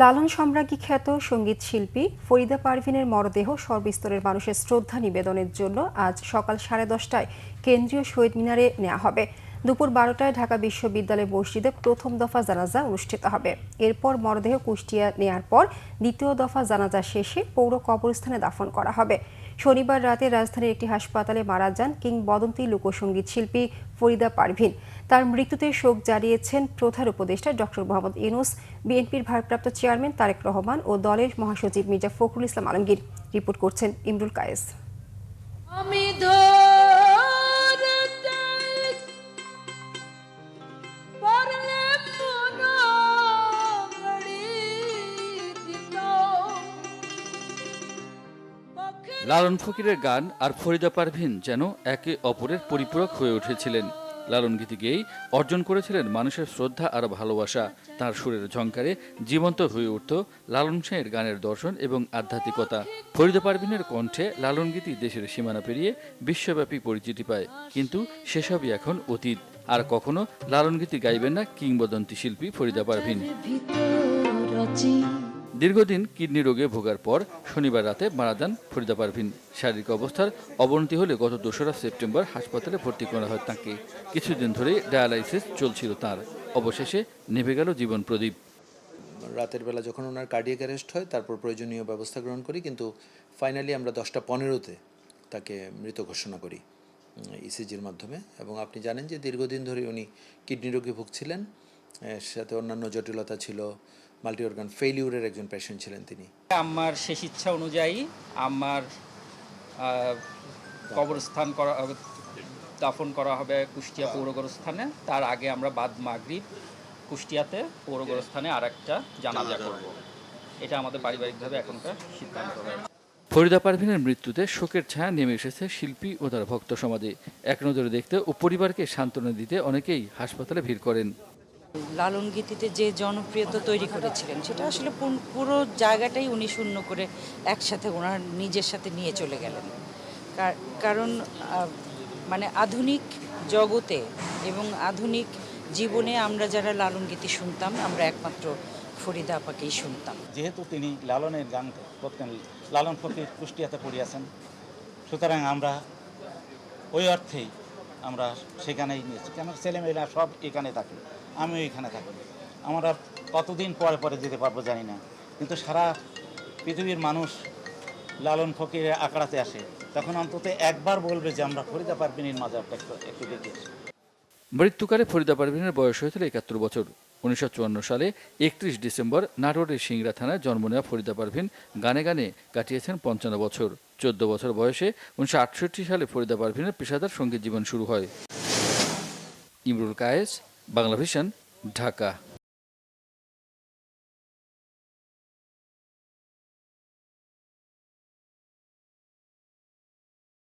লালন সম্রাজ্ঞী খ্যাত সঙ্গীত শিল্পী ফরিদা পারভিনের মরদেহ সর্বস্তরের মানুষের শ্রদ্ধা নিবেদনের জন্য আজ সকাল 10:30টায় কেন্দ্রীয় শহীদ মিনারে নেওয়া হবে। দুপুর 12টায় ঢাকা বিশ্ববিদ্যালয় মসজিদে প্রথম দফা জানাজা অনুষ্ঠিত হবে। এরপর মরদেহ কুষ্টিয়া নেয়ার পর দ্বিতীয় দফা জানাজা শেষে পৌর কবরস্থানে দাফন করা হবে। শনিবার রাতে রাজধানীর একটি হাসপাতালে মারা যান কিংবদন্তি লোকসঙ্গীত শিল্পী ফরিদা পারভিন। তার মৃত্যুতে শোক জানিয়েছেন প্রধান উপদেষ্টা ডক্টর মোহাম্মদ ইউনূস, বিএনপির ভারপ্রাপ্ত চেয়ারম্যান তারেক রহমান ও দলের মহাসচিব মির্জা ফখরুল ইসলাম আলমগীর। রিপোর্ট করছেন ইমরুল কায়েস। লালন ফকিরের গান আর ফরিদা পারভিন যেন একে অপরের পরিপূরক হয়ে উঠেছিলেন। লালন গীতি গেয়েই অর্জন করেছিলেন মানুষের শ্রদ্ধা আর ভালোবাসা। তার সুরের ঝংকারে জীবন্ত হয়ে উঠত লালন শাহের গানের দর্শন এবং আধ্যাত্মিকতা। ফরিদা পারভিনের কণ্ঠে লালন গীতি দেশের সীমানা পেরিয়ে বিশ্বব্যাপী পরিচিতি পায়, কিন্তু সেসবই এখন অতীত। আর কখনো লালন গীতি গাইবেন না কিংবদন্তি শিল্পী ফরিদা পারভিন। দীর্ঘদিন কিডনি রোগে ভোগার পর শনিবার রাতে মারা যান ফরিদা পারভিন। শারীরিক অবস্থার অবনতি হলে গত 2রা সেপ্টেম্বর হাসপাতালে ভর্তি করা হয় তাঁকে। কিছুদিন ধরেই ডায়ালাইসিস চলছিল তাঁর। অবশেষে নিভে গেল জীবন প্রদীপ। রাতের বেলা যখন ওনার কার্ডিয়াক অ্যারেস্ট হয়, তারপর প্রয়োজনীয় ব্যবস্থা গ্রহণ করি, কিন্তু ফাইনালি আমরা 10:15-তে তাকে মৃত ঘোষণা করি ইসিজির মাধ্যমে। এবং আপনি জানেন যে দীর্ঘদিন ধরে উনি কিডনি রোগে ভুগছিলেন, সাথে অন্যান্য জটিলতা ছিল, মাল্টি অর্গান ফেইলিউরের একজন পেশেন্ট ছিলেন তিনি। আমার শেষ ইচ্ছা অনুযায়ী আমার কবরস্থান দাফন করা হবে কুষ্টিয়া পৌর গোরস্থানে। তার আগে আমরা বাদ মাগরিব কুষ্টিয়াতে পৌর গোরস্থানে আরেকটা জানাজা করব। এটা আমাদের পারিবারিকভাবে এখনকার সিদ্ধান্ত। ফরিদা পারভিনের মৃত্যুতে শোকের ছায়া নেমে এসেছে শিল্পী ও তার ভক্ত সমাজে। এক নজরে দেখতে ও পরিবারকে সান্ত্বনা দিতে অনেকেই হাসপাতালে ভিড় করেন। লালন গীতিতে যে জনপ্রিয়তা তৈরি করেছিলেন, সেটা আসলে পুরো জায়গাটাই উনি শূন্য করে একসাথে ওনার নিজের সাথে নিয়ে চলে গেলেন। কারণ মানে আধুনিক জগতে এবং আধুনিক জীবনে আমরা যারা লালন গীতি শুনতাম, আমরা একমাত্র ফরিদা আপাকেই শুনতাম। যেহেতু তিনি লালনের গান করতেন, লালন ফকির কুষ্টিয়াতে পড়িয়াছেন, সুতরাং আমরা ওই অর্থেই আমরা সেখানেই নিয়েছি। কেন ছেলেমেয়েরা সব এখানে থাকে, আমিও এখানে থাকি। আমরা কতদিন পরে পরে যেতে পারবো জানি না, কিন্তু সারা পৃথিবীর মানুষ লালন ফকিরের আখড়াতে আসে, তখন অন্তত একবার বলবে যে আমরা ফরিদা পারভিনের মাজারটা একটু দেখেছি। মৃত্যুকালে ফরিদা পারভিনের বয়স হয়েছিল 71 বছর। 1954 সালে 31 ডিসেম্বর নাটোরের সিংড়া থানায় জন্ম নেওয়া ফরিদা পারভিন গানে গানে কাটিয়েছেন 55 বছর। 14 বছর বয়সে 1968 সালে ফরিদা পারভিনের পেশাদার সঙ্গীত জীবন শুরু হয়। ইমরুল কায়েস, বাংলা ভিশন, ঢাকা।